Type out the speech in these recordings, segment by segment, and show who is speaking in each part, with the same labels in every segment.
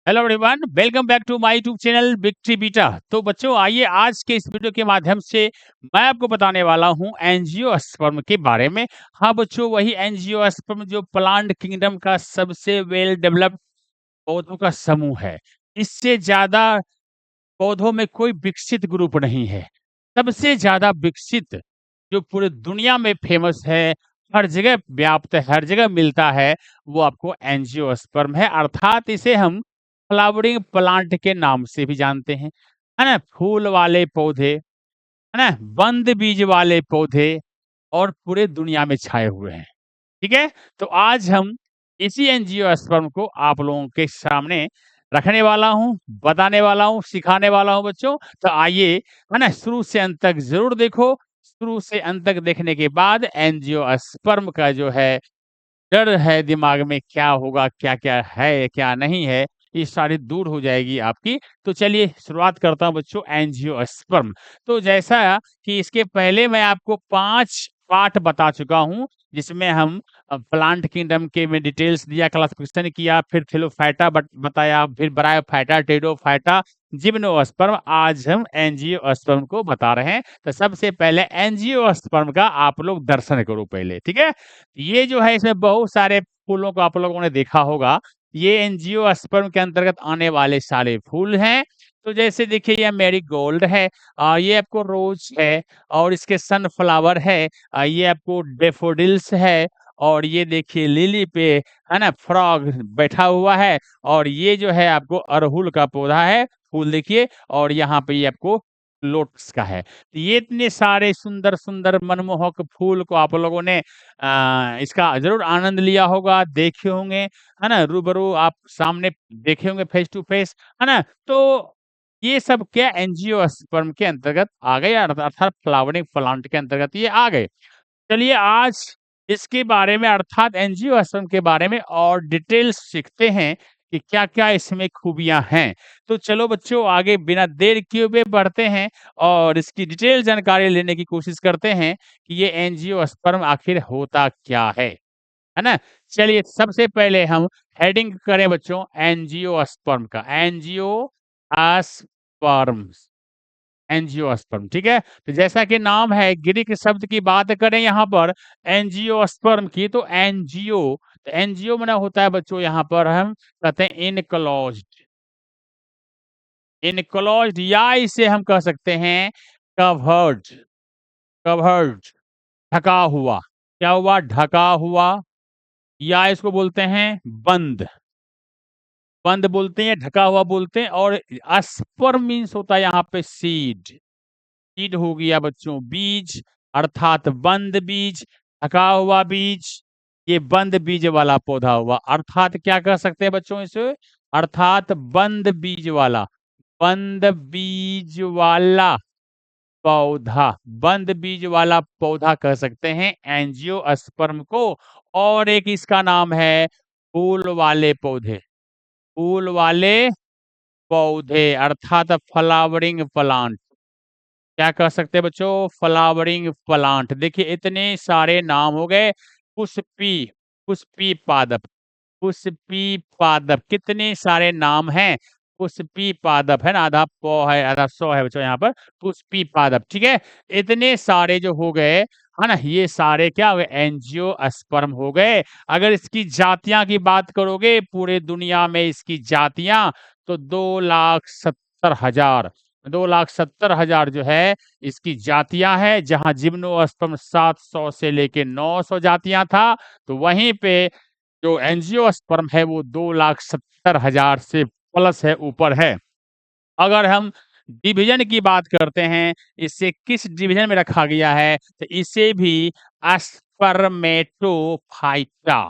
Speaker 1: Hello everyone, welcome back to my YouTube channel victory beta. तो बच्चों, आइए आज के इस वीडियो के माध्यम से मैं आपको बताने वाला हूं एंजियोस्पर्म के बारे में। हाँ बच्चों, वही एंजियोस्पर्म जो प्लांट किंगडम का सबसे वेल डेवलप्ड पौधों का समूह है। इससे ज्यादा पौधों में कोई विकसित ग्रुप नहीं है। सबसे ज्यादा विकसित जो पूरे दुनिया में फेमस है, हर जगह व्याप्त है, हर जगह मिलता है, वो आपको एंजियोस्पर्म है। अर्थात इसे हम फ्लावरिंग प्लांट के नाम से भी जानते हैं, है ना। फूल वाले पौधे, है ना, बंद बीज वाले पौधे और पूरे दुनिया में छाए हुए हैं। ठीक है। तो आज हम इसी एंजियोस्पर्म को आप लोगों के सामने रखने वाला हूँ, बताने वाला हूँ, सिखाने वाला हूँ बच्चों। तो आइए, है ना, शुरू से अंत तक जरूर देखो। शुरू से अंत तक देखने के बाद एंजियोस्पर्म का जो है डर है दिमाग में, क्या होगा, क्या-क्या है, क्या नहीं है, ये सारी दूर हो जाएगी आपकी। तो चलिए शुरुआत करता हूँ बच्चों, एंजियोस्पर्म। तो जैसा कि इसके पहले मैं आपको 5 पार्ट बता चुका हूँ, जिसमें हम प्लांट किंगडम के में डिटेल्स दिया, क्लासिफिकेशन किया, फिर थैलोफाइटा बताया, फिर ब्रायोफाइटा, टेरिडोफाइटा, जिम्नोस्पर्म। आज हम एंजियोस्पर्म को बता रहे हैं। तो सबसे पहले एंजियोस्पर्म का आप लोग दर्शन करो पहले, ठीक है। ये जो है, इसमें बहुत सारे फूलों को आप लोगों ने देखा होगा। ये एंजियोस्पर्म के अंतर्गत आने वाले सारे फूल हैं। तो जैसे देखिए, ये मैरीगोल्ड है, ये आपको रोज है, और इसके सनफ्लावर है, ये आपको डैफोडिल्स है, और ये देखिए लिली पे, है ना, फ्रॉग बैठा हुआ है, और ये जो है आपको अड़हुल का पौधा है, फूल देखिए, और यहाँ पे ये आपको लोटस का है। तो ये इतने सारे सुंदर सुंदर मनमोहक फूल को आप लोगों ने इसका ज़रूर आनंद लिया होगा, देखे होंगे, है ना? रूबरू आप सामने देखे होंगे, फेस टू फेस, है ना? तो ये सब क्या एंजियोस्पर्म के अंतर्गत आ गए, अर्थात फ्लावरिंग प्लांट के अंतर्गत ये आ गए। चलिए आज इसके बारे में, अर्थात एंजियोस्पर्म के बारे में और डिटेल्स सीखते हैं कि क्या-क्या इसमें खूबियाँ हैं। तो चलो बच्चों, आगे बिना देर किए हुए बढ़ते हैं और इसकी डिटेल जानकारी लेने की कोशिश करते हैं कि ये एंजियोस्पर्म आखिर होता क्या है ना? चलिए सबसे पहले हम हेडिंग करें बच्चों एंजियोस्पर्म का। एंजियोस्पर्म्स, एंजियोस्पर्म, ठीक है। तो जैसा कि नाम है, ग्रीक शब्द की बात करें यहाँ पर एंजियोस्पर्म की, तो एंजियो, तो एंजियो माने होता है बच्चों, यहाँ पर हम कहते हैं इनक्लोज्ड, इनक्लोज्ड, या इसे हम कह सकते हैं कवर्ड, कवर्ड, ढका हुआ। क्या हुआ? ढका हुआ। या इसको बोलते हैं बंद, बंद बोलते हैं, ढका हुआ बोलते हैं। और स्पर्म मीन्स होता है यहाँ पे सीड, सीड हो गया बच्चों बीज, अर्थात बंद बीज, ढका हुआ बीज, ये बंद बीज वाला पौधा हुआ। अर्थात क्या कह सकते हैं बच्चों इसे? अर्थात बंद बीज वाला, बंद बीज वाला पौधा, बंद बीज वाला पौधा कह सकते हैं एंजियोस्पर्म को। और एक इसका नाम है फूल वाले पौधे, फूल वाले पौधे, अर्थात फ्लावरिंग प्लांट। क्या कह सकते हैं बच्चों? Flowering plant. देखिए इतने सारे नाम हो गए। पुष्पी, पुष्पी पादप, पुष्पी पादप, कितने सारे नाम हैं। पुष्पी पादप है ना, आधा पौ है आधा सौ है बच्चों यहाँ पर। पुष्पी पादप, ठीक है। इतने सारे जो हो गए, है ना, ये सारे क्या हो गए? एंजियोस्पर्म हो गए। अगर इसकी जातियां की बात करोगे, पूरे दुनिया में इसकी जातियां तो 2,70,000, 2,70,000 जो है इसकी जातियां हैं। जहां जिम्नोस्पर्म 700 से लेके 900 जातियां था, तो वहीं पे जो एंजियोस्पर्म है वो 2,70,000 से प्लस है, ऊपर है। अगर हम डिवीजन की बात करते हैं, इसे किस डिवीजन में रखा गया है, तो इसे भी स्पर्मेटोफाइटा,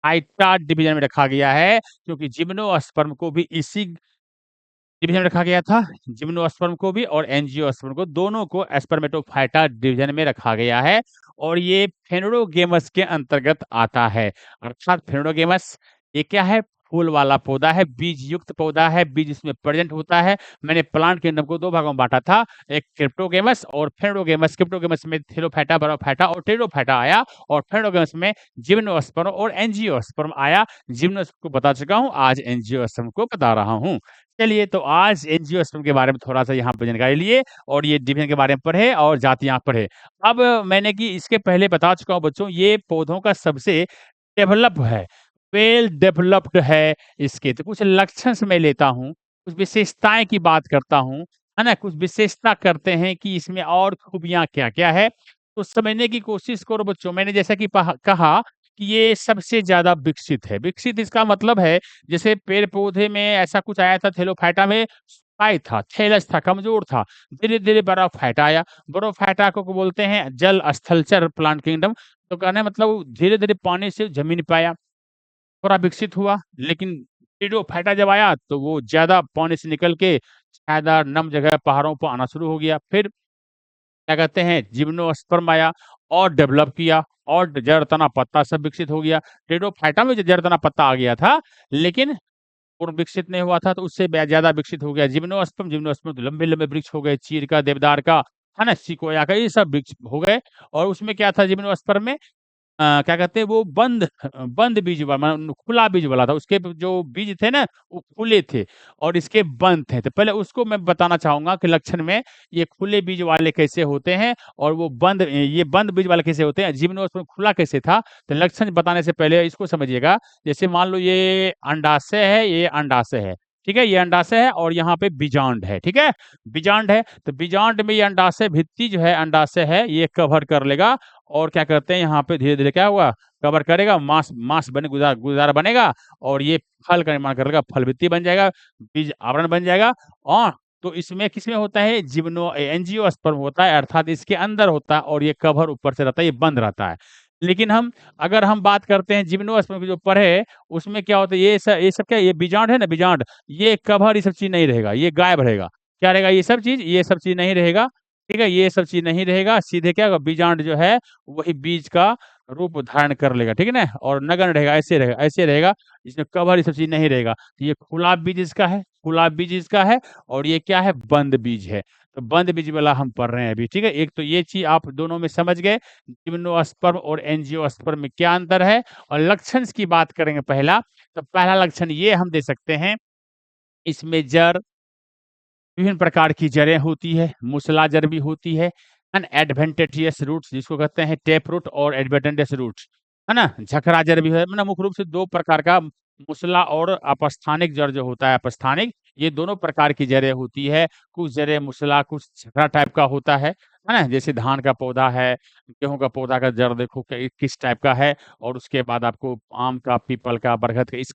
Speaker 1: फाइटा डिवीजन में रखा गया है, क्योंकि जिम्नोस्पर्म को भी इसी डिवीजन में रखा गया था। जिम्नोस्पर्म को भी और एंजियोस्पर्म को, दोनों को स्पर्मेटोफाइटा डिवीजन में रखा गया है। और ये फेनोडोगेमस के अंतर्गत आता है। अर्थात फेनोडोगेमस ये क्या है? फूल वाला पौधा है, बीज युक्त पौधा है, बीज इसमें प्रेज़ेंट होता है। मैंने प्लांट किंगडम को 2 भागों में बाँटा था, एक क्रिप्टोगैमस और फेनोगैमस। क्रिप्टोगैमस में थेलोफाइटा, बरोफाइटा और टेरोफाइटा आया और फेनोगैमस में जिम्नोस्पर्म और एंजियोस्पर्म आया। जिम्नोस्पर्म को बता चुका हूँ, आज एंजियोस्पर्म को बता रहा हूँ। चलिए, तो आज एंजियोस्पर्म के बारे में थोड़ा-सा यहाँ पे जानकारी लिए और ये डिवीज़न के बारे में पढ़े और जातियाँ पढ़े। अब मैंने कि इसके पहले बता चुका हूँ बच्चों, ये पौधों का सबसे डेवलप है, वेल डेवलप्ड है इसके। तो कुछ लक्षण मैं लेता हूँ, कुछ विशेषताएँ की बात करता हूँ, है ना? कुछ विशेषता करते हैं कि इसमें और खूबियाँ क्या-क्या है, तो समझने की कोशिश करो बच्चों। मैंने जैसा कि कहा कि ये सबसे ज़्यादा विकसित है। विकसित इसका मतलब है, जैसे पेड़-पौधे में ऐसा कुछ आया था थेलोफाइटा में, सुकाई था, थैलस था, कमज़ोर था। धीरे-धीरे बरोफाइटा आया। बरोफाइटा को बोलते हैं जल स्थलचर प्लांट किंगडम। तो कहने का मतलब वो धीरे-धीरे पानी से जम ही नहीं पाया, थोड़ा विकसित हुआ। लेकिन टेरोफाइटा जब आया तो वो ज़्यादा पानी से निकल के छायादार नम जगह पहाड़ों पर आना शुरू हो गया। फिर क्या कहते हैं, जिम्नोस्पर्म आया और डेवलप किया और जड़, तना, पत्ता सब विकसित हो गया। टेरोफाइटा में जो जड़, तना, पत्ता आ गया था, लेकिन पूर्ण विकसित नहीं हुआ था, तो उससे ज़्यादा विकसित हो गया जिम्नोस्पर्म। जिम्नोस्पर्म तो लंबे-लंबे वृक्ष हो गए, चीड़ का, देवदार का, है ना? सिकोया का, ये सब वृक्ष हो गए। और उसमें क्या था जिम्नोस्पर्म में, क्या कहते हैं वो बंद बीज वाला, खुला बीज वाला था। उसके जो बीज थे ना, वो खुले थे और इसके बंद थे। तो पहले उसको मैं बताना चाहूँगा कि लक्षण में ये खुले बीज वाले कैसे होते हैं और वो ये बंद बीज वाले कैसे होते हैं। जिम्नोस्पर्म खुला कैसे था, तो लक्षण बताने से पहले इसको समझिएगा। जैसे मान लो ये अंडाशय है, ये अंडाशय है, ठीक है? ये अंडाशय है और यहाँ पे बीजांड है, ठीक है? बीजांड है, तो बीजांड में ये अंडाशय भित्ति जो है, अंडाशय है, ये कवर कर लेगा और क्या करते हैं, यहाँ पे धीरे-धीरे क्या हुआ, कवर करेगा, मांस मांस बने गुजारा बनेगा और ये फल का निर्माण करेगा, फल भित्ति बन जाएगा, बीज आवरण बन जाएगा। और तो इसमें किसमें होता है, एंजियोस्पर्म होता है, अर्थात इसके अंदर होता है और ये कवर ऊपर से रहता है, ये बंद रहता है। लेकिन अगर हम बात करते हैं जिम्नोस्पर्म की जो पढ़े, उसमें क्या होता है, ये सब क्या, ये बीजांड है ना, बीजांड, ये कवर, ये सब चीज़ नहीं रहेगा, ये गायब रहेगा। क्या रहेगा, ये सब चीज़ नहीं रहेगा, ठीक है? ये सब चीज़ नहीं रहेगा, सीधे क्या होगा, बीजांड जो है वही बीज का रूप धारण कर लेगा, ठीक है ना? और नगण्य रहेगा, ऐसे रहेगा, इसमें कवर ये सब चीज़ नहीं रहेगा। तो ये खुला बीज इसका है, खुला बीज इसका है और ये क्या है, बंद बीज है। तो बंद बीज वाला हम पढ़ रहे हैं अभी, ठीक है? एक तो ये चीज़ आप दोनों में समझ गए, जिम्नोस्पर्म और एंजियोस्पर्म में क्या अंतर है। और लक्षण की बात करेंगे पहला, तो पहला लक्षण ये हम दे सकते हैं, इसमें जड़, विभिन्न प्रकार की जड़ें होती है, मूसला जड़ भी होती है, एडवेंटिशियस रूट्स जिसको कहते हैं टैप रूट और एडवेंटिशियस रूट्स, है ना? झकरा जड़ भी है, मतलब मुख्य रूप से 2 प्रकार का मूसला और अपस्थानिक जड़ जो होता है, अपस्थानिक, ये दोनों प्रकार की जड़ें होती है। कुछ जड़ें मूसला, कुछ झकरा टाइप का होता है ना? जैसे धान का पौधा है, गेहूँ का पौधा का जड़ देखो किस टाइप का है और उसके बाद आपको आम का, पीपल का, बरगद का इस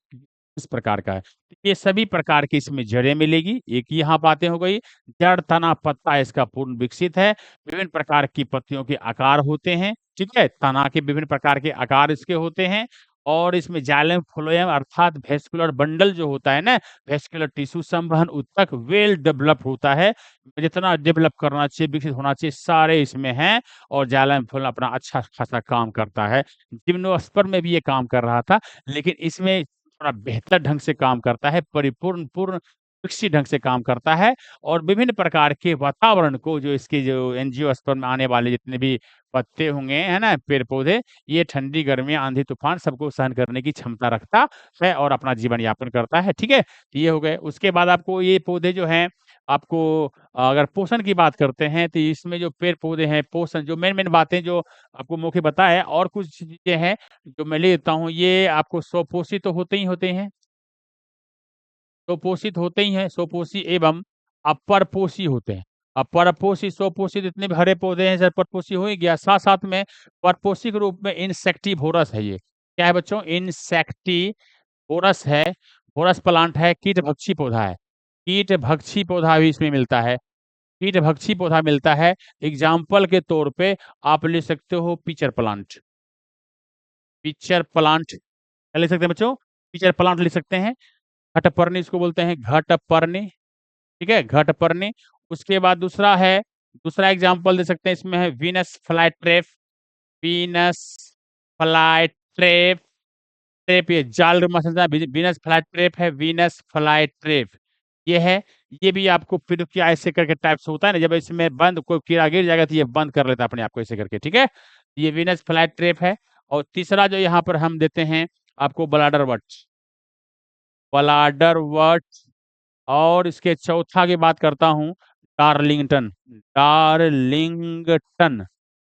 Speaker 1: प्रकार का है। ये सभी प्रकार की इसमें जड़ें मिलेगी। एक ही यहाँ बातें हो गई, जड़, तना, पत्ता इसका पूर्ण विकसित है। विभिन्न प्रकार की पत्तियों के आकार होते हैं, ठीक है? तना के विभिन्न प्रकार के आकार इसके होते हैं और इसमें जाइलम फ्लोएम अर्थात वेस्कुलर बंडल जो होता है ना, वेस्कुलर टिश्यू संवहन ऊतक वेल डेवलप होता है। जितना डेवलप करना चाहिए, विकसित होना चाहिए, सारे इसमें हैं और जाइलम फ्लोएम अपना अच्छा खासा काम करता है। जिम्नोस्पर्म में भी ये काम कर रहा था, लेकिन इसमें थोड़ा बेहतर ढंग से काम करता है, पूर्ण विकसित ढंग से काम करता है और विभिन्न प्रकार के वातावरण को, जो इसके जो एंजियोस्पर्म में आने वाले जितने भी पत्ते होंगे, है ना, पेड़-पौधे, ये ठंडी, गर्मी, आंधी-तूफान सबको सहन करने की क्षमता रखता है और अपना जीवन यापन करता है, ठीक है? ये हो गए। उसके बाद आपको ये पौधे जो हैं, आपको अगर पोषण की बात करते हैं, तो इसमें जो पेड़-पौधे हैं, पोषण जो मेन-मेन बातें जो आपको मुख्य बताया, और कुछ चीज़ें हैं जो मैं ले लेता हूँ। ये आपको स्वपोषी तो होते ही होते हैं, स्वपोषित होते ही हैं, स्वपोषी एवं अपरपोषी होते हैं। अपरपोषी, स्वपोषित इतने भी हरे पौधे हैं, सर परपोषी हो ही गया। साथ-साथ में परपोषी के रूप में इंसेक्टिवोरस है ये। क्या है बच्चों? इंसेक्टिवोरस है, वोरस प्लांट है, कीटभक्षी पौधा है। कीटभक्षी पौधा भी इसमें मिलता है। कीटभक्षी पौधा मिलता है। एग्ज़ाम्पल के तौर पे आप ले सकते हो पिचर प्लांट। पिचर प्लांट क्या ले सकते हैं बच्चों? पिचर प्लांट ले सकते हैं। घटपर्णी इसको बोलते हैं, घटपर्णी, ठीक है? घटपर्णी। उसके बाद दूसरा एग्ज़ाम्पल दे सकते हैं, इसमें है वीनस फ्लाईट्रेप, वीनस फ्लाईट्रेप, ट्रैप, ये जालनुमा संरचना वीनस फ्लाई ट्रैप है, वीनस फ्लाई ट्रैप ये है। ये भी आपको फिर क्या ऐसे करके टाइप से होता है ना, जब इसमें बंद कोई कीड़ा गिर जाएगा तो ये बंद कर लेता है अपने आप को ऐसे करके, ठीक है। ये वीनस फ्लाई ट्रैप है। और तीसरा जो यहाँ पर हम देते हैं आपको ब्लाडर वट, ब्लाडर वट। और इसके चौथा की बात करता हूँ, डार्लिंगटन, डार्लिंगटन।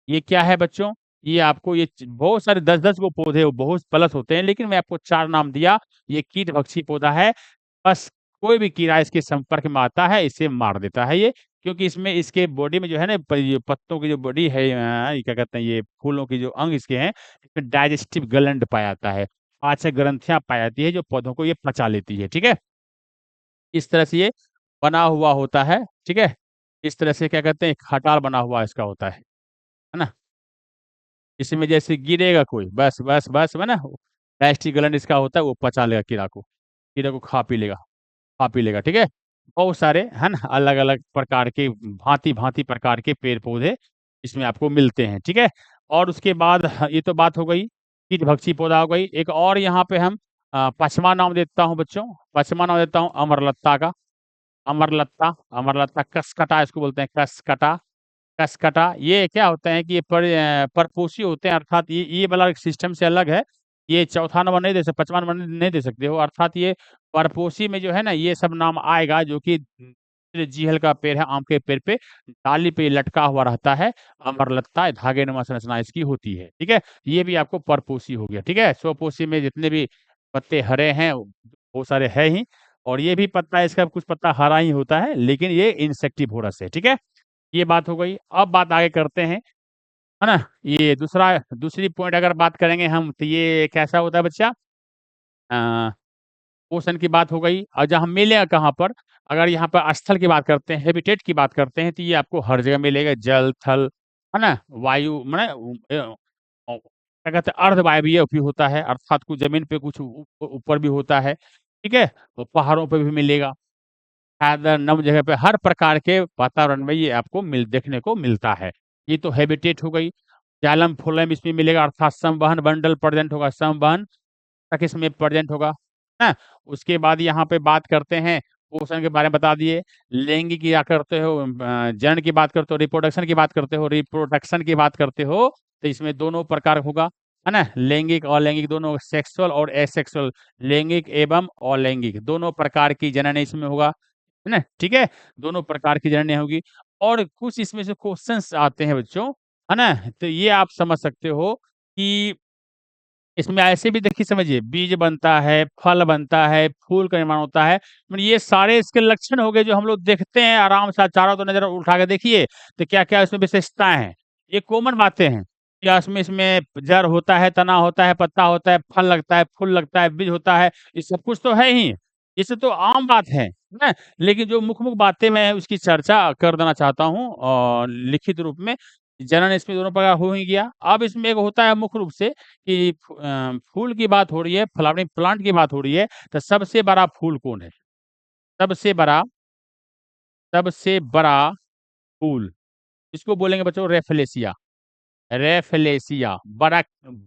Speaker 1: ये क्या है बच्चों? ये आपको ये बहुत सारे 10-10 गो पौधे बहुत प्लस होते हैं, लेकिन मैं आपको 4 नाम दिया। ये कीटभक्षी पौधा है। बस कोई भी कीड़ा इसके संपर्क में आता है, इसे मार देता है ये। क्योंकि इसमें इसके बॉडी में जो है ना ये पत्तों की जो बॉडी है, ये क्या कहते हैं, ये फूलों की जो अंग इसके हैं, इसमें डाइजेस्टिव ग्लैंड पाया जाता है। पाचक ग्रंथियाँ पाई जाती है जो पौधों को ये पचा लेती है, ठीक है? इस तरह से ये बना हुआ होता है, ठीक है? इस तरह से क्या कहते हैं, खटाल बना हुआ इसका होता है ना? इसमें जैसे गिरेगा कोई, बस है ना, डाइजेस्टिव ग्लैंड इसका होता है, वो पचा लेगा कीड़ा को खा पी लेगा, ठीक है? बहुत सारे है ना, अलग-अलग प्रकार के भाँति-भाँति प्रकार के पेड़-पौधे इसमें आपको मिलते हैं, ठीक है? और उसके बाद ये तो बात हो गई, कीटभक्षी पौधा हो गई। एक और यहाँ पे हम 5वां नाम देता हूँ बच्चों, 5वां नाम देता हूँ अमरलत्ता का। अमरलत्ता कसकटा इसको बोलते हैं, कसकटा। कसकटा ये क्या होता है कि ये परपोषी होते हैं, अर्थात ये वाला सिस्टम से अलग है। ये चौथा नंबर नहीं दे सकते, 5वां नंबर नहीं दे सकते हो, अर्थात ये परपोषी में जो है ना, ये सब नाम आएगा जो कि जीहल का पेड़ है, आम के पेड़ पे डाली पे लटका हुआ रहता है। अमरलत्ता धागेनुमा संरचना इसकी होती है, ठीक है? ये भी आपको परपोषी हो गया, ठीक है? स्वपोषी में जितने भी पत्ते हरे हैं, बहुत सारे है ही। और ये भी पत्ता, इसका कुछ पत्ता हरा ही होता है, लेकिन ये इंसेक्टिवोरस है, ठीक है? ये बात हो गई। अब बात आगे करते हैं, है ना? ये दूसरी पॉइंट अगर बात करेंगे हम, तो ये कैसा होता है बच्चा? अ, ओशन की बात हो गई। और जहाँ मिलेगा कहाँ पर? अगर यहाँ पर स्थल की बात करते हैं, हैबिटेट की बात करते हैं, तो ये आपको हर जगह मिलेगा, जल, थल, है ना? वायु माने क्या कहते हैं, अर्धवायवीय भी होता है, अर्थात कुछ ज़मीन पे, कुछ ऊपर भी होता है, ठीक है? तो पहाड़ों पे भी मिलेगा। ज़्यादा नम जगह पे हर प्रकार के वातावरण में ये आपको देखने को मिलता है। ये तो हैबिटेट हो गई। जालम फोलम इसमें मिलेगा, अर्थात संवहन बंडल प्रेजेंट होगा, संवहन तक इसमें प्रेजेंट होगा, है? उसके बाद यहाँ पे बात करते हैं, पोषण के बारे में बता दिए। लैंगिक क्या करते हो, जनन की बात करते हो, रिप्रोडक्शन की बात करते हो, तो इसमें दोनों प्रकार होगा, है ना? लैंगिक और अलैंगिक दोनों, सेक्सुअल और एसेक्सुअल, लैंगिक एवं अलैंगिक दोनों प्रकार की जनन इसमें होगा, है ना? ठीक है? दोनों प्रकार की जननी होगी। और कुछ इसमें से क्वेश्चन्स आते हैं बच्चों, है ना? तो ये आप समझ सकते हो कि इसमें ऐसे भी देखिए, समझिए, बीज बनता है, फल बनता है, फूल का निर्माण होता है। मतलब ये सारे इसके लक्षण हो गए जो हम लोग देखते हैं आराम से, चारों तरफ नज़र उठा के देखिए, तो क्या-क्या इसमें विशेषताएँ हैं। ये कॉमन बातें हैं। क्या इसमें जड़ होता है, तना होता है, पत्ता होता है, फल लगता है, फूल लगता है, बीज होता है, ये सब कुछ तो है ही। ये सब तो आम बात है ना? लेकिन जो मुख्य-मुख्य बातें मैं उसकी चर्चा कर देना चाहता हूँ लिखित रूप में। जनन इसमें दोनों प्रकार हो ही गया। अब इसमें एक होता है मुख्य रूप से कि फूल की बात हो रही है, फ्लावरिंग प्लांट की बात हो रही है, तो सबसे बड़ा फूल कौन है? सबसे बड़ा सबसे बड़ा फूल, इसको बोलेंगे बच्चों रेफलेशिया। रेफलेशिया बड़ा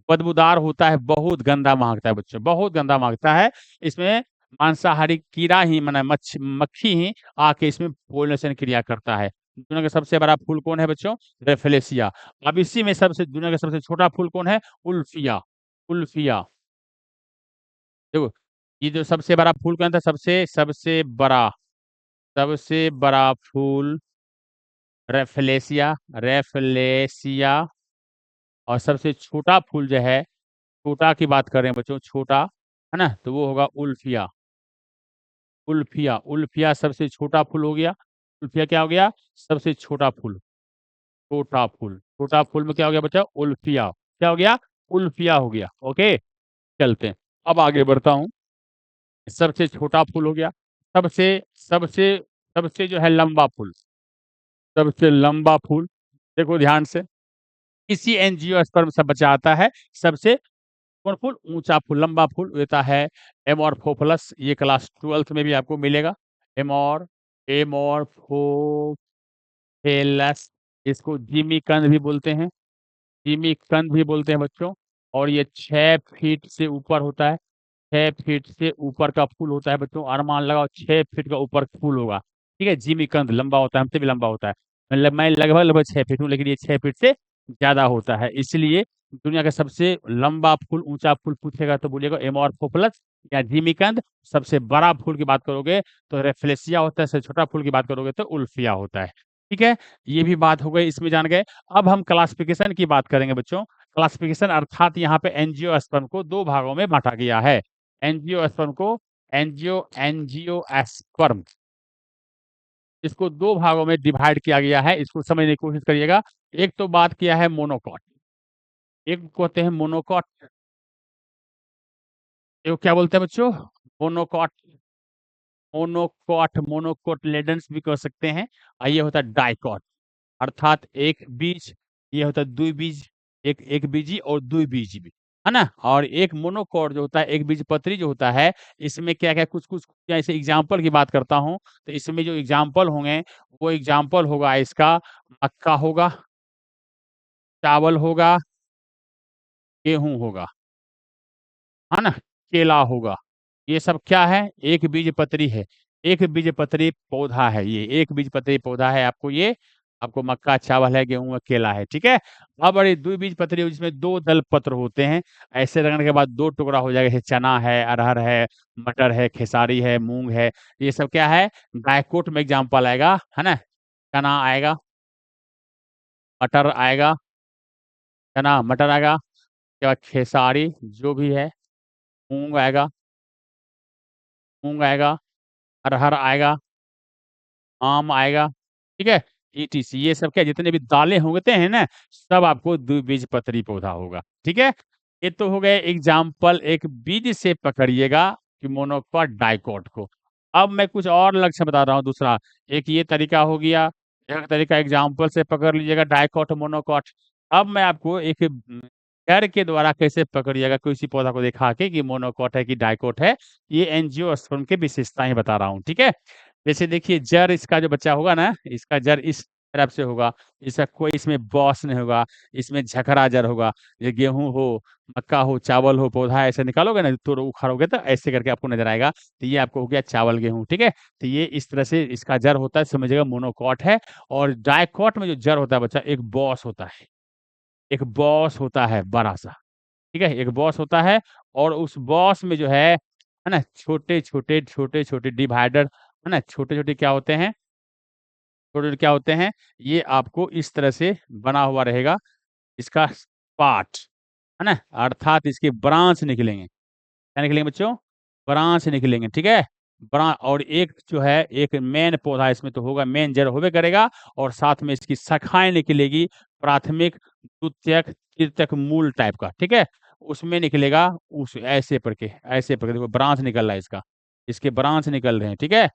Speaker 1: बदबूदार होता है, बहुत गंदा महकता है बच्चों, बहुत गंदा महकता है। इसमें मांसाहारी कीड़ा ही माने मक्खी ही आके इसमें पॉलिनेशन क्रिया करता है। दुनिया का सबसे बड़ा फूल कौन है बच्चों? रेफलेशिया। अब इसी में दुनिया का सबसे छोटा फूल कौन है? उल्फिया। उल्फिया। देखो, ये जो सबसे बड़ा फूल कौन था? सबसे बड़ा फूल रेफलेशिया, रेफलेशिया। और सबसे छोटा फूल जो है, छोटा की बात कर रहे हैं बच्चों, छोटा, है ना? तो वो होगा उल्फिया। उल्फिया, उल्फिया सबसे छोटा फूल हो गया। उल्फिया क्या हो गया? सबसे छोटा फूल, छोटा फूल। छोटा फूल में क्या हो गया बच्चा? उल्फिया। क्या हो गया? उल्फिया हो गया। ओके, चलते हैं। अब आगे बढ़ता हूँ। सबसे छोटा फूल हो गया। सबसे सबसे सबसे जो है लंबा फूल, सबसे लंबा फूल, देखो ध्यान से, इसी एंजियोस्पर्म से बचा आता है। सबसे कौन फूल? ऊँचा फूल, लंबा फूल देता है एमोर्फोफलस। ये क्लास 12th में भी आपको मिलेगा। एमोर्फोफेलस, इसको जिमीकंद भी बोलते हैं, जिमीकंद भी बोलते हैं बच्चों। और ये 6 फीट से ऊपर होता है। 6 फीट से ऊपर का फूल होता है बच्चों, अनुमान लगाओ 6 फीट का ऊपर फूल होगा। ठीक है, जिमीकंद लंबा होता है, हमसे भी लंबा होता है। मतलब मैं लगभग 6 फीट हूँ, लेकिन ये 6 फीट से ज़्यादा होता है। इसलिए दुनिया का सबसे लंबा फूल, ऊँचा फूल पूछेगा तो बोलिएगा एमोर्फोफिलस या जिमीकंद। सबसे बड़ा फूल की बात करोगे तो रेफ्लेसिया होता है, सबसे छोटा फूल की बात करोगे तो उल्फिया होता है। ठीक है, ये भी बात हो गई, इसमें जान गए। अब हम क्लासिफिकेशन की बात करेंगे बच्चों। क्लासिफिकेशन अर्थात यहाँ पे एंजियोस्पर्म को 2 भागों में बाँटा गया है। एंजियोस्पर्म को एंजियोस्पर्म इसको 2 भागों में डिवाइड किया गया है, इसको समझने की कोशिश करिएगा। एक तो बात किया है मोनोकॉट, एक को कहते हैं मोनोकॉट, एक को क्या बोलते हैं बच्चों? मोनोकॉट। मोनोकोटिलेडन्स भी कह सकते हैं। और ये होता है डाइकॉट, अर्थात एक बीज, ये होता है द्विबीज, एक एक बीजी और द्विबीजी भी, है ना? और एक मोनोकोट जो होता है, एक बीजपत्री जो होता है, इसमें क्या-क्या कुछ-कुछ जैसे एग्जांपल की बात करता हूँ, तो इसमें जो एग्जांपल होंगे, वो एग्जांपल होगा इसका मक्का होगा, चावल होगा, गेहूँ होगा, है ना? केला होगा। ये सब क्या है? एक बीजपत्री है। एक बीजपत्री पौधा है ये, एक बीजपत्री पौधा है आपको ये, आपको मक्का, चावल है, गेहूँ है, केला है, ठीक है? अब अरे द्विबीजपत्री हो जिसमें 2 दल पत्र होते हैं, ऐसे रगड़ने के बाद 2 टुकड़ा हो जाएगा, जैसे चना है, अरहर है, मटर है, खेसारी है, मूँग है, ये सब क्या है? डाइकोट में एग्ज़ाम्पल आएगा, है ना? चना आएगा, मटर आएगा, चना, मटर आएगा, उसके बाद खेसारी जो भी है, मूँग आएगा, अरहर आएगा, आम आएगा, ठीक है? ईटीसी ये सब क्या जितने भी दालें होते हैं ना, सब आपको द्विबीजपत्री पौधा होगा, ठीक है? ये तो हो गए एग्ज़ाम्पल, एक बीज से पकड़िएगा कि मोनोकॉट, डाइकॉट को। अब मैं कुछ और लक्षण बता रहा हूँ दूसरा, एक ये तरीका हो गया, एक तरीका एग्ज़ाम्पल से पकड़ लीजिएगा डाइकॉट, मोनोकॉट। अब मैं आपको एक जड़ के द्वारा कैसे पकड़िएगा किसी पौधा को दिखा के कि मोनोकॉट है कि डाइकॉट है, ये एंजियोस्पर्म की विशेषताएँ बता रहा हूँ, ठीक है? जैसे देखिए जड़ इसका जो बच्चा होगा ना, इसका जड़ इस तरफ से होगा, इसका कोई इसमें बॉस नहीं होगा, इसमें झकरा जड़ होगा। ये गेहूँ हो, मक्का हो, चावल हो, पौधा ऐसे निकालोगे ना, तो उखाड़ोगे तो ऐसे करके आपको नज़र आएगा, तो ये आपको हो गया चावल, गेहूँ, ठीक है? तो ये इस तरह से इसका जड़ होता है, समझिएगा मोनोकॉट है। और डाइकॉट में जो जड़ होता है बच्चा, एक बॉस होता है, एक बॉस होता है बड़ा-सा, ठीक है? एक बॉस होता है और उस बॉस में जो है ना? छोटे-छोटे, छोटे-छोटे डिवाइडर, है ना? छोटे-छोटे क्या होते हैं? छोटे-छोटे क्या होते हैं? ये आपको इस तरह से बना हुआ रहेगा, इसका पार्ट, है ना? अर्थात इसके ब्रांच निकलेंगे। क्या निकलेंगे बच्चों? ब्रांच निकलेंगे, ठीक है? और एक जो है, एक मेन पौधा इसमें तो होगा, मेन जड़ होबे करेगा और साथ में इसकी शाखाएँ निकलेगी, प्राथमिक, द्वितीयक, तृतीयक मूल टाइप का, ठीक है? उसमें निकलेगा उस ऐसे करके देखो ब्रांच निकल रहा है इसका, इसके ब्रांच निकल रहे हैं, ठीक है?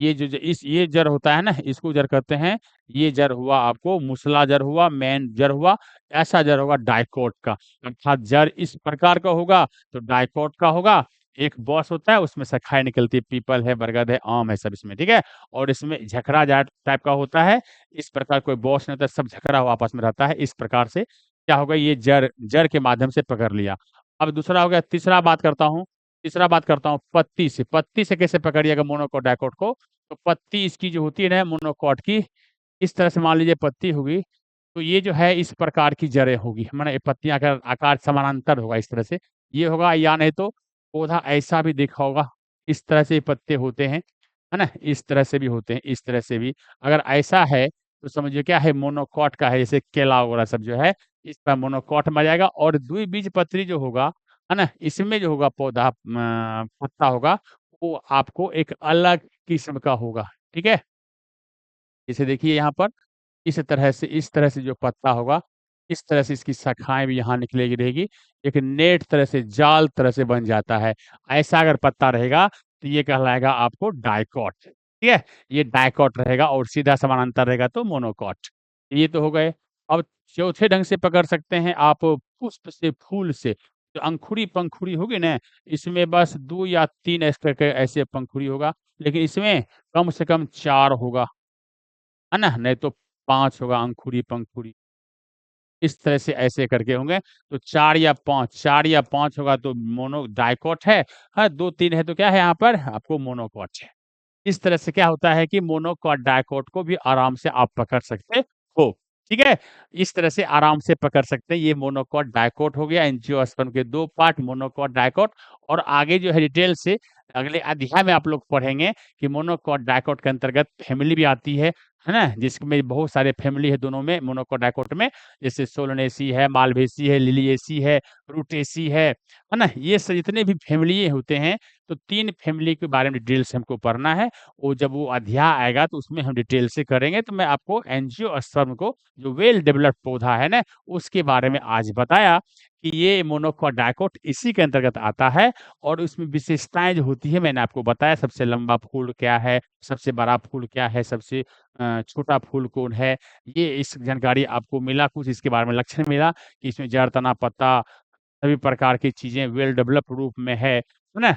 Speaker 1: ये जो ज इस ये जड़ होता है ना, इसको जड़ कहते हैं, ये जड़ हुआ आपको मूसला जड़ हुआ, मेन जड़ हुआ, ऐसा जड़ होगा डाइकोट का, अर्थात जड़ इस प्रकार का होगा, तो डाइकोट का होगा। एक बॉस होता है, उसमें शाखाएँ निकलती है, पीपल है, बरगद है, आम है सब इसमें, ठीक है? और इसमें झकरा जाट टाइप का होता है, इस प्रकार कोई बॉस नहीं होता, सब झकरा हुआ आपस में रहता है, इस प्रकार से क्या होगा ये जड़ जड़ के माध्यम से पकड़ लिया। अब दूसरा हो गया, तीसरा बात करता हूँ पत्ती से कैसे पकड़िएगा मोनोकोट डाइकोट को, तो पत्ती इसकी जो होती है ना मोनोकोट की, इस तरह से मान लीजिए पत्ती होगी, तो ये जो है इस प्रकार की जड़ें होगी, माने ये पत्तियाँ का आकार समानांतर होगा इस तरह से, ये होगा या नहीं तो पौधा ऐसा भी दिखा होगा, इस तरह से पत्ते होते हैं, है ना? इस तरह से भी होते हैं, इस तरह से भी। अगर ऐसा है, तो समझिए क्या है मोनोकोट का है, जैसे केला वगैरह सब जो है, इसका मोनोकोट में आ जाएगा और द्विबीजपत्री जो होगा, है ना? इसमें जो होगा पौधा पत्ता होगा, वो आपको एक अलग किस्म का होगा, ठीक है? जैसे देखिए यहाँ पर इस तरह से जो पत्ता होगा, इस तरह से इसकी शाखाएँ भी यहाँ निकलेगी रहेगी, एक नेट तरह से, जाल तरह से बन जाता है। ऐसा अगर पत्ता रहेगा, तो ये कहलाएगा आपको डाइकॉट, ठीक है? ये डाइकॉट रहेगा और सीधा समानांतर रहेगा तो मोनोकॉट। ये तो हो गए। अब चौथे ढंग से पकड़ सकते हैं आप पुष्प से, फूल से। जो अंकुरी-पंखुड़ी होगी ना, इसमें बस 2 या 3 ऐसे करके ऐसे पंखुड़ी होगा, लेकिन इसमें कम से कम 4 होगा, है ना? नहीं तो 5 होगा अंकुरी-पंखुड़ी। इस तरह से ऐसे करके होंगे, तो 4 या 5 होगा तो मोनो डाइकोट है, हाँ, 2-3 है तो क्या है यहाँ पर आपको मोनोकोट है। इस तरह से क्या होता है कि मोनोकोट डाइकोट को भी आराम से आप पकड़ सकते हो, ठीक है? इस तरह से आराम से पकड़ सकते हैं, ये मोनोकोट डाइकोट हो गया, एंजियोस्पर्म के 2 पार्ट मोनोकोट डाइकोट और आगे जो है डिटेल से अगले अध्याय में आप लोग पढ़ेंगे कि मोनोकोट डाइकोट के अंतर्गत फैमिली भी आती है ना? जिसमें बहुत सारे फैमिली है दोनों में मोनोकोट डाइकोट में, जैसे सोलनेसी है, मालवेसी है, लिलिएसी है, रूटेसी है ना? ये सब जितने भी फैमिली होते हैं, तो 3 फैमिली के बारे में डिटेल से हमको पढ़ना है। वो जब वो अध्याय आएगा तो उसमें हम डिटेल से करेंगे, तो मैं आपको एंजियोस्पर्म को जो वेल डेवलप्ड पौधा है ना, उसके बारे में आज बताया कि ये मोनोकोट डाइकोट इसी के अंतर्गत आता है और उसमें विशेषताएँ जो होती हैं मैंने आपको बताया सबसे लंबा फूल क्या है, सबसे बड़ा फूल क्या है, सबसे छोटा फूल कौन है, ये इस जानकारी आपको मिला, कुछ इसके बारे में लक्षण मिला कि इसमें जड़, तना, पत्ता सभी प्रकार की चीज़ें वेल डेवलप्ड रूप में है ना?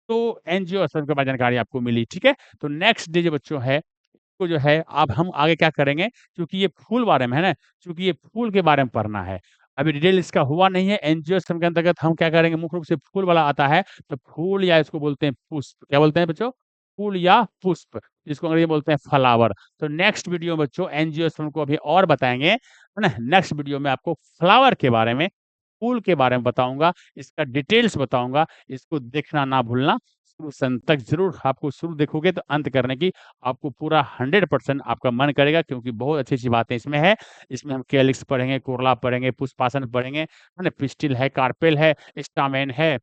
Speaker 1: तो एंजियोस्पर्म के बारे में जानकारी आपको मिली, ठीक है? तो नेक्स्ट डे जो बच्चों है, को जो है अब हम आगे क्या करेंगे, चूँकि ये फूल बारे में है ना, चूँकि ये फूल के बारे में पढ़ना है। अभी डिटेल इसका हुआ नहीं है, एंजियोस्पर्म के अंतर्गत हम क्या करेंगे, मुख्य रूप से फूल वाला आता है, तो फूल या इसको बोलते हैं पुष्प, क्या बोलते हैं बच्चों? फूल या पुष्प, जिसको अंग्रेजी में बोलते हैं फ्लावर। तो नेक्स्ट वीडियो में बच्चों एंजियोस्पर्म को अभी और बताएँगे, है ना? नेक्स्ट वीडियो में आपको फ्लावर के बारे में फूल के बारे में बताऊँगा, इसका डिटेल्स बताऊँगा, इसको देखना ना भूलना। शुरू से अंत तक ज़रूर आपको शुरू देखोगे तो अंत करने की आपको पूरा 100% आपका मन करेगा क्योंकि बहुत अच्छी-अच्छी बातें इसमें है। इसमें हम कैलिक्स पढ़ेंगे, कोरला पढ़ेंगे, पुष्पासन पढ़ेंगे, है ना? पिस्टिल है, कार्पेल है, स्टामेन है,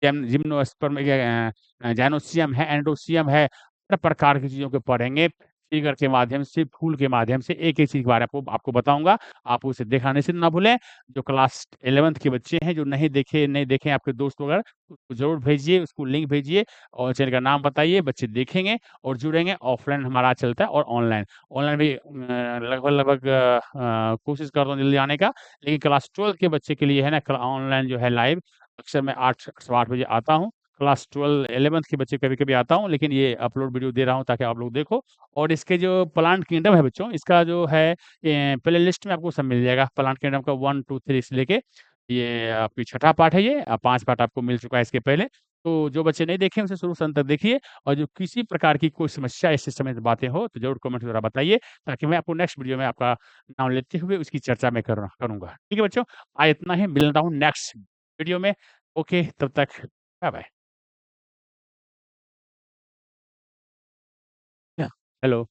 Speaker 1: जिम्नोस्पर्म जाइनोसियम है, एंडोसियम है, हर प्रकार की चीज़ों को पढ़ेंगे। फिगर के माध्यम से, फूल के माध्यम से एक-एक चीज़ के बारे में आपको बताऊँगा। आप उसे देखना निश्चित ना भूलें। जो क्लास 11th के बच्चे हैं, जो नहीं देखे आपके दोस्त वगैरह, उसको ज़रूर भेजिए, उसको लिंक भेजिए और चैनल का नाम बताइए, बच्चे देखेंगे और जुड़ेंगे। ऑफ़लाइन हमारा चलता है और ऑनलाइन। ऑनलाइन भी लगभग-लगभग कोशिश कर रहा हूँ जल्दी आने का, लेकिन क्लास 12 के बच्चे के लिए है ना ऑनलाइन जो है लाइव अक्सर मैं 8 सवा 8 बजे आता हूँ। क्लास 12 11th के बच्चे कभी-कभी आता हूँ, लेकिन ये अपलोड वीडियो दे रहा हूँ ताकि आप लोग देखो और इसके जो प्लांट किंगडम है बच्चों, इसका जो है प्लेलिस्ट में आपको सब मिल जाएगा। प्लांट किंगडम का 1, 2, 3 से लेके ये आपकी छठा पार्ट है ये 5 पार्ट आपको मिल चुका है इसके पहले। तो जो बच्चे नहीं देखे हैं, उसे शुरू से अंत तक देखिए और जो किसी प्रकार की कोई समस्या इस समय बातें हो, तो ज़रूर कमेंट द्वारा बताइए, ताकि मैं आपको नेक्स्ट वीडियो में आपका नाम लेते हुए उसकी चर्चा मैं करूँगा। ठीक है बच्चों? आज इतना ही, मिलता हूँ नेक्स्ट वीडियो में। ओके, तब तक बाय-बाय। या हेलो।